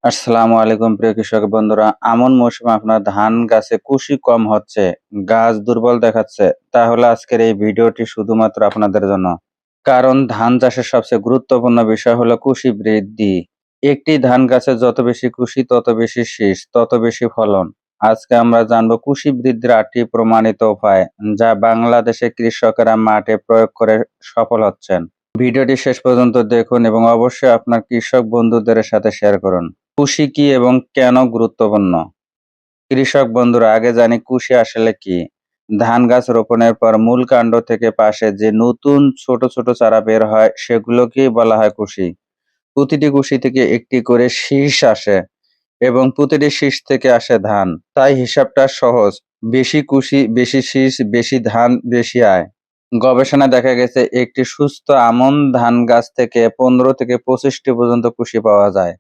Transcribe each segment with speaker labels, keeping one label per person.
Speaker 1: আসসালামু আলাইকুম প্রিয় কৃষক বন্ধুরা। আমন মৌসুমে আপনার ধান গাছে কুশি কম হচ্ছে, গাছ দুর্বল দেখাচ্ছে, তাহলে আজকের এই ভিডিওটি শুধুমাত্র আপনাদের জন্য। কারণ ধান চাষের সবচেয়ে গুরুত্বপূর্ণ বিষয় হলো কুশি বৃদ্ধি। একটি ধান গাছে যত বেশি কুশি তত বেশি শীষ, তত বেশি ফলন। আজকে আমরা জানবো কুশি বৃদ্ধির 8টি প্রমাণিত উপায়, যা বাংলাদেশে কৃষকেরা মাঠে প্রয়োগ করে সফল হচ্ছেন। ভিডিওটি শেষ পর্যন্ত দেখুন এবং অবশ্যই আপনার কৃষক বন্ধুদের সাথে শেয়ার করুন। কুশি কি এবং কেন গুরুত্বপূর্ণ? কৃষক বন্ধুরা, আগে জানি কুশি আসলে কি। ধান গাছ রোপণের পর মূল কাণ্ড থেকে পাশে যে নতুন ছোট ছোট চারা বের হয় সেগুলোকেই বলা হয় কুশি। প্রতিটি কুশি থেকে একটি করে শীষ আসে এবং প্রতিটি শীষ থেকে আসে ধান। তাই হিসাবটা সহজ, বেশি কুশি বেশি শীষ, বেশি ধান বেশি আয়। গবেষণায় দেখা গেছে একটি সুস্থ আমন ধান গাছ থেকে 15 থেকে 25টি পর্যন্ত কুশি পাওয়া যায়,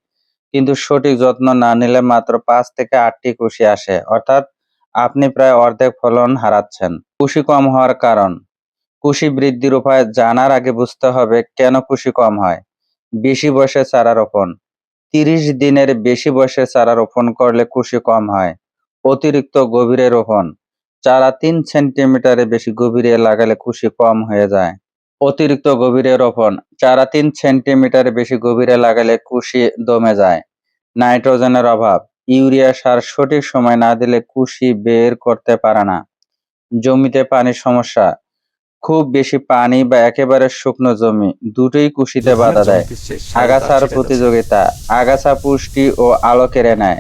Speaker 1: কিন্তু সঠিক যত্ন না নিলে মাত্র 5 থেকে 8টি কুশি আসে, অর্থাৎ আপনি প্রায় অর্ধেক ফলন হারাচ্ছেন। কুশি কম হওয়ার কারণ। কুশি বৃদ্ধির উপায় জানার আগে বুঝতে হবে কেন কুশি কম হয়। বেশি বয়সে চারা রোপণ। 30 দিনের বেশি বয়সে চারা রোপণ করলে কুশি কম হয়। অতিরিক্ত গভীরে রোপণ। চারা 3 সেন্টিমিটারের বেশি গভীরে লাগালে কুশি কম হয়ে যায়। অতিরিক্ত গভীরে রোপণ। চারা 3 সেন্টিমিটারের বেশি গভীরে লাগালে কুশি দমে যায়। নাইট্রোজেনের অভাব। ইউরিয়া সার সঠিক সময় না দিলে কুশি বের করতে পারে না। জমিতে পানির সমস্যা। খুব বেশি পানি বা একেবারে শুকনো জমি, দুটোই কুশিতে
Speaker 2: ধানের
Speaker 1: বাধা দেয়।
Speaker 2: জমিতে সাড়ে
Speaker 1: আগাছার
Speaker 2: ছিটাইতেছে।
Speaker 1: প্রতিযোগিতা। আগাছা পুষ্টি ও আলো কেড়ে নেয়।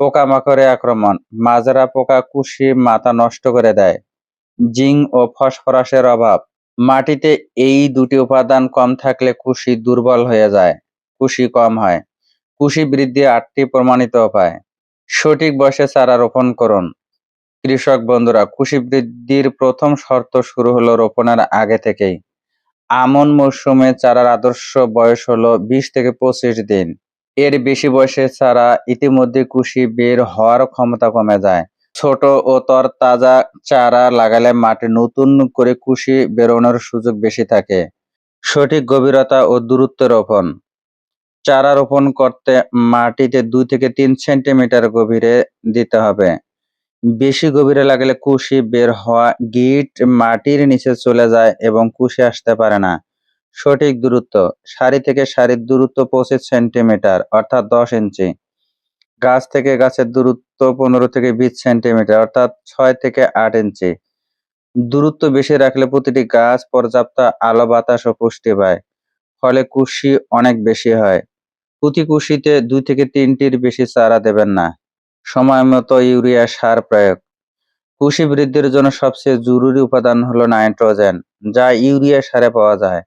Speaker 1: পোকামাকড়ের আক্রমণ। মাজরা পোকা কুশি মাথা নষ্ট করে দেয়। জিঙ্ক ও ফসফরাসের অভাব। মাটিতে এই দুটি উপাদান কম থাকলে কুশি দুর্বল হয়ে যায়, কুশি কম হয়। কুশি বৃদ্ধির 8টি প্রমাণিত উপায়। সঠিক বয়সে চারা রোপণ করুন। কৃষক বন্ধুরা, কুশি বৃদ্ধির প্রথম শর্ত শুরু হলো রোপণের আগে থেকেই। আমন মৌসুমে চারার আদর্শ বয়স হলো 20 থেকে 25 দিন। এর বেশি বয়সে চারা ইতিমধ্যে কুশি বের হওয়ার ক্ষমতা কমে যায়। ছোট ও তরতাজা চারা লাগালে মাঠে নতুন করে কুশি বেরোনোর সুযোগ বেশি থাকে। সঠিক গভীরতা ও দূরত্ব রোপণ। চারা রোপণ করতে মাটিতে 2 থেকে 3 সেন্টিমিটার গভীরে দিতে হবে। বেশি গভীরে লাগলে কুশি বের হওয়া গিট মাটির নিচে চলে যায় এবং কুশি আসতে পারে না। সঠিক দূরত্ব। সারি থেকে সারির দূরত্ব 25 সেন্টিমিটার, অর্থাৎ 10 ইঞ্চি। গাছ থেকে গাছের দূরত্ব 15 থেকে 20 সেন্টিমিটার, অর্থাৎ 6 থেকে 8 ইঞ্চি। দূরত্ব বেশি রাখলে প্রতিটি গাছ পর্যাপ্ত আলো, বাতাস ও পুষ্টি পায়, ফলে কুশি অনেক বেশি হয়। প্রতি কুশিতে 2 থেকে 3টির বেশি চারা দেবেন না। সময় মতো ইউরিয়া সার প্রয়োগ। কুশি বৃদ্ধির জন্য সবচেয়ে জরুরি উপাদান হলো নাইট্রোজেন, যা ইউরিয়া সারে পাওয়া যায়।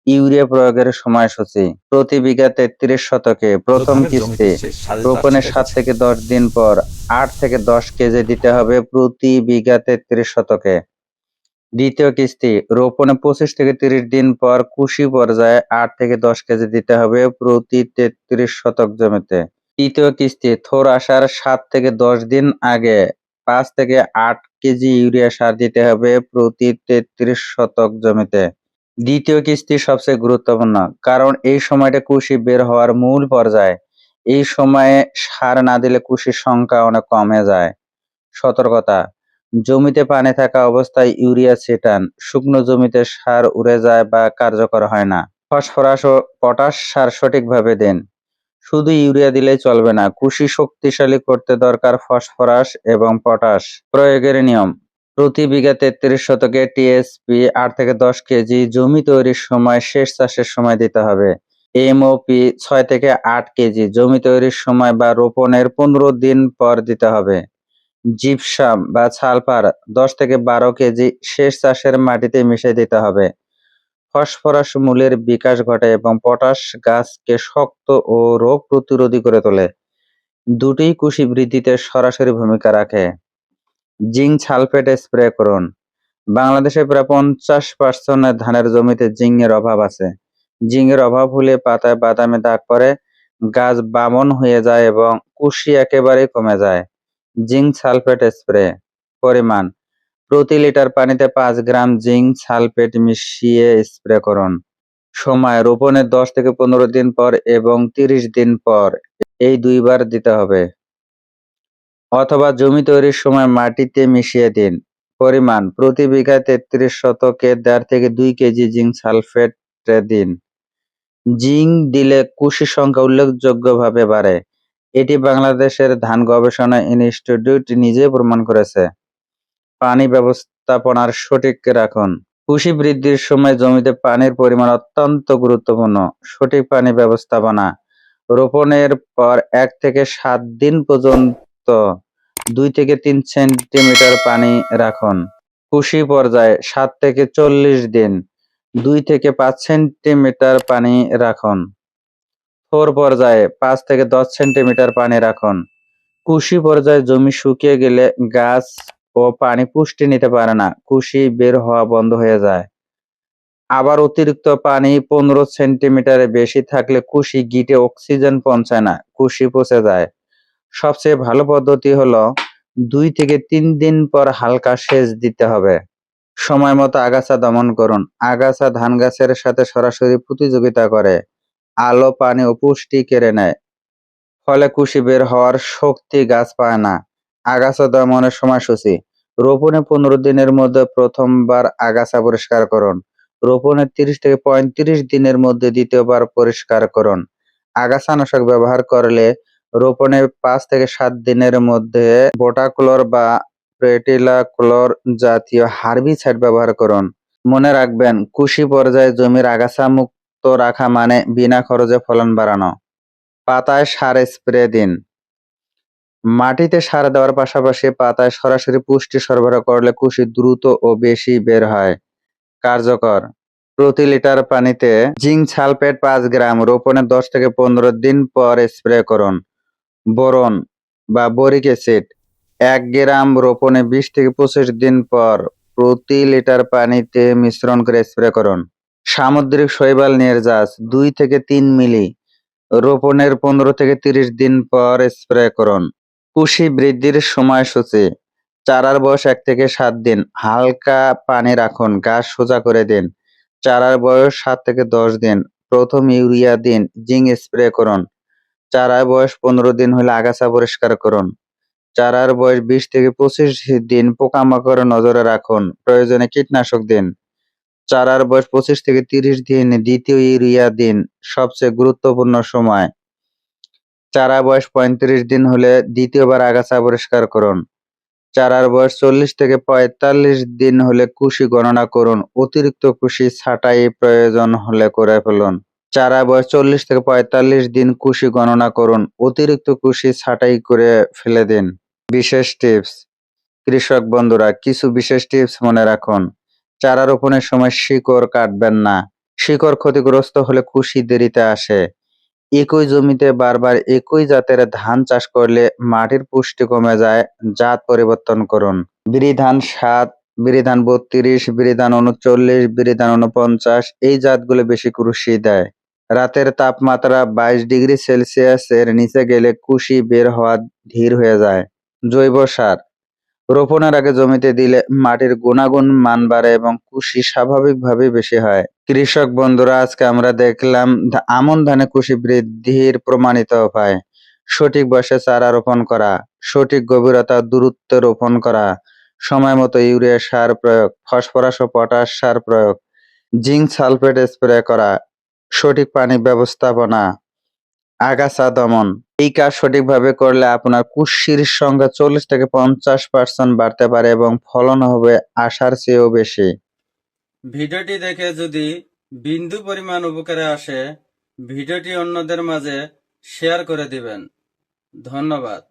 Speaker 1: ইউরিয়া প্রয়োগের সময়সূচি। প্রতি বিঘা 33 শতকে প্রথম
Speaker 2: ধানের জমিতে
Speaker 1: কিস্তি।
Speaker 2: সাড়ে
Speaker 1: রোপণের 7
Speaker 2: ছিটাইতেছে।
Speaker 1: থেকে 10 দিন পর 8 থেকে 10 কেজি দিতে হবে প্রতি বিঘা 33 শতকে। দ্বিতীয় কিস্তি। রোপণে 25 থেকে 30 দিন পর কুশি পর্যায়ে 8 থেকে 10 কেজি দিতে হবে প্রতি 33 শতক জমিতে। তৃতীয় কিস্তি। থোর আসার 7 থেকে 10 দিন আগে 5 থেকে 8 কেজি ইউরিয়া সার দিতে হবে প্রতি 33 শতক জমিতে। দ্বিতীয় কিস্তি সবচেয়ে গুরুত্বপূর্ণ, কারণ এই সময়টা কুশি বের হওয়ার মূল পর্যায়ে। এই সময়ে সার না দিলে কুশির সংখ্যা অনেক কমে যায়। সতর্কতা। জমিতে পানি থাকা অবস্থায় ইউরিয়া ছিটান, শুকনো জমিতে সার উড়ে যায় বা কার্যকর হয় না। ফসফরাস ও পটাশ সার সঠিকভাবে দিন। শুধু ইউরিয়া দিলেই চলবে না, কুশি শক্তিশালী করতে দরকার ফসফরাস এবং পটাশ। প্রয়োগের নিয়ম। প্রতি বিঘা 33 শতকে টিএসপি 8 থেকে 10 কেজি জমি তৈরির সময়, শেষ চাষের সময় দিতে হবে। এমওপি 6 থেকে 8 কেজি জমি তৈরির সময় বা রোপণের 15 দিন পর দিতে হবে। জিপসাম বা সালফার 10 থেকে 12 কেজি শেষ চাষের মাটিতে মিশিয়ে দিতে হবে। ফসফরাস মূলের বিকাশ ঘটায় এবং পটাশ গাছকে শক্ত ও রোগ প্রতিরোধী করে তোলে। দুটোই কুশি বৃদ্ধিতে সরাসরি ভূমিকা রাখে। জিঙ্ক সালফেট স্প্রে করুন। বাংলাদেশে প্রায় 50% ধানের জমিতে জিঙ্কের অভাব আছে। জিঙ্কের অভাব হলে পাতায় বাদামি দাগ পড়ে, গাছ বামন হয়ে যায় এবং কুশি একেবারেই কমে যায়। Zinc sulphate spray. পরিমাণ। প্রতি লিটার পানিতে 5 গ্রাম জিঙ্ক সালফেট মিশিয়ে স্প্রে করুন। সময়। রোপণের 10 থেকে 15 দিন পর এবং 30 দিন পর। এই 2 বার দিতে হবে। অথবা জমি তৈরির সময় মাটিতে মিশিয়ে দিন। পরিমাণ: প্রতি বিঘায় 33 শতকে 1.5 থেকে 2 কেজি জিঙ্ক সালফেট দিন। জিঙ্ক দিলে কুশি সংখ্যা উল্লেখযোগ্যভাবে বাড়ে। এটি বাংলাদেশের ধান গবেষণা ইনস্টিটিউট নিজেই প্রমাণ করেছে। পানি ব্যবস্থাপনার সঠিক রাখুন: কুশি বৃদ্ধির সময় জমিতে পানির পরিমাণ অত্যন্ত গুরুত্বপূর্ণ। সঠিক পানি ব্যবস্থাপনা: রোপণের পর 1 থেকে 7 দিন পর্যন্ত 2 থেকে 3 সেন্টিমিটার পানি রাখুন। কুশি পর্যায়ে 7 থেকে 40 দিন 2 থেকে 5 সেন্টিমিটার পানি রাখুন। থোর পর্যায়ে 5 থেকে 10 সেন্টিমিটার পানি রাখুন। কুশি পর্যায়ে জমি শুকিয়ে গেলে গাছ ও পানি পুষ্টি নিতে পারে না, কুশি বের হওয়া বন্ধ হয়ে যায়। আবার অতিরিক্ত পানি 15 সেন্টিমিটারের বেশি থাকলে কুশি গিঁটে অক্সিজেন পৌঁছায় না, কুশি পচে যায়। সবচেয়ে ভালো পদ্ধতি হলো 2 থেকে 3 দিন পর হালকা সেচ দিতে হবে। সময় মতো আগাছা দমন করুন: আগাছা ধান গাছের সাথে সরাসরি প্রতিযোগিতা করে, আলো, পানি ও পুষ্টি কেড়ে নেয়। ফলে কুশি বের হওয়ার শক্তি গাছ পায় না। আগাছা দমনের সময়সূচি: রোপণে 15 দিনের মধ্যে প্রথমবার আগাছা পরিষ্কার করুন। রোপণের 30 থেকে 35 দিনের মধ্যে দ্বিতীয়বার পরিষ্কার করুন। আগাছানাশক ব্যবহার করলে রোপণের 5 থেকে 7 দিনের মধ্যে বোটাক্লোর বা প্রেটিলাক্লোর জাতীয় হার্বিসাইড ব্যবহার করুন। মনে রাখবেন, কুশি পর্যায়ে জমির আগাছা মুক্ত রাখা মানে বিনা খরচে ফলন বাড়ানো। পাতায় সার স্প্রে দিন: মাটিতে সার দেওয়ার পাশাপাশি পাতায় সরাসরি পুষ্টি সরবরাহ করলে কুশি দ্রুত ও বেশি বের হয়। কার্যকর: প্রতি লিটার পানিতে জিঙ্ক সালফেট 5 গ্রাম, রোপণের 10 থেকে 15 দিন পর স্প্রে করুন। বোরন বা বোরিক অ্যাসিড 1 গ্রাম, রোপণে 20 থেকে 25 দিন পর প্রতি লিটার পানিতে মিশ্রণ করে স্প্রে করুন। সামুদ্রিক শৈবাল নির্যাস 2 থেকে 3 মিলি, রোপণের 15 থেকে 30 দিন পর স্প্রে করুন। কুশি বৃদ্ধির সময়সূচি: চারার বয়স 1 থেকে 7 দিন, হালকা পানি রাখুন, গাছ সোজা করে দিন। চারার বয়স 7 থেকে 10 দিন, প্রথম ইউরিয়া দিন, জিঙ্ক স্প্রে করুন। চারার বয়স 15 দিন হলে আগাছা পরিষ্কার করুন। চারার বয়স 20 থেকে 25 দিন, পোকামাকড় নজরে রাখুন, প্রয়োজনে কীটনাশক দিন। চারার বয়স 25 থেকে 30 দিন, দ্বিতীয় ইউরিয়া দিন। সবচেয়ে গুরুত্বপূর্ণ সময়: চারা বয়স 35 দিন হলে দ্বিতীয়বার আগাছা পরিষ্কার করুন। চারার বয়স 40 থেকে 45 দিন হলে কুশি গণনা করুন। অতিরিক্ত কুশি ছাঁটাই প্রয়োজন হলে করে ফেলুন। চারা বয়স 40 থেকে 45 দিন কুশি গণনা করুন। অতিরিক্ত কুশি ছাঁটাই করে ফেলে দিন। বিশেষ টিপস: কৃষক বন্ধুরা, কিছু বিশেষ টিপস মনে রাখুন। চারা রোপণের সময় শিকড় কাটবেন না। শিকড় ক্ষতিগ্রস্ত হলে কুশি দেরিতে আসে। একই জমিতে বারবার একই জাতের ধান চাষ করলে মাটির পুষ্টি কমে যায়। জাত পরিবর্তন করুন: বিরিধান 7, বিরিধান 32, বিরিধান 39, বিরিধান 49 এই জাতগুলো বেশি কুশি দেয়। রাতের তাপমাত্রা 22 ডিগ্রি সেলসিয়াসের নিচে গেলে কুশি বের হওয়া ধীর হয়ে যায়। জৈব সার রোপণের আগে জমিতে দিলে মাটির গুণাগুণ মান বাড়ে এবং কুশি স্বাভাবিকভাবে বেশি হয়। কৃষক বন্ধুরা, আজকে আমরা দেখলাম আমন ধানে কুশি বৃদ্ধির প্রমাণিত উপায়। সঠিক বয়সে চারা রোপণ করা, সঠিক গভীরতা দূরত্বে রোপণ করা, সময় মতো ইউরিয়া সার প্রয়োগ, ফসফরাস ও পটাশ সার প্রয়োগ, জিঙ্ক সালফেট স্প্রে করা, সঠিক পানি ব্যবস্থাপনা, আগাছা দমন। এই কাজ সঠিকভাবে করলে আপনার কুশির সংখ্যা 40 থেকে 50% বাড়তে পারে এবং ফলন হবে আশার চেয়েও বেশি।
Speaker 2: ভিডিওটি দেখে যদি বিন্দু পরিমাণ উপকারে আসে, ভিডিওটি অন্যদের মাঝে শেয়ার করে দিবেন। ধন্যবাদ।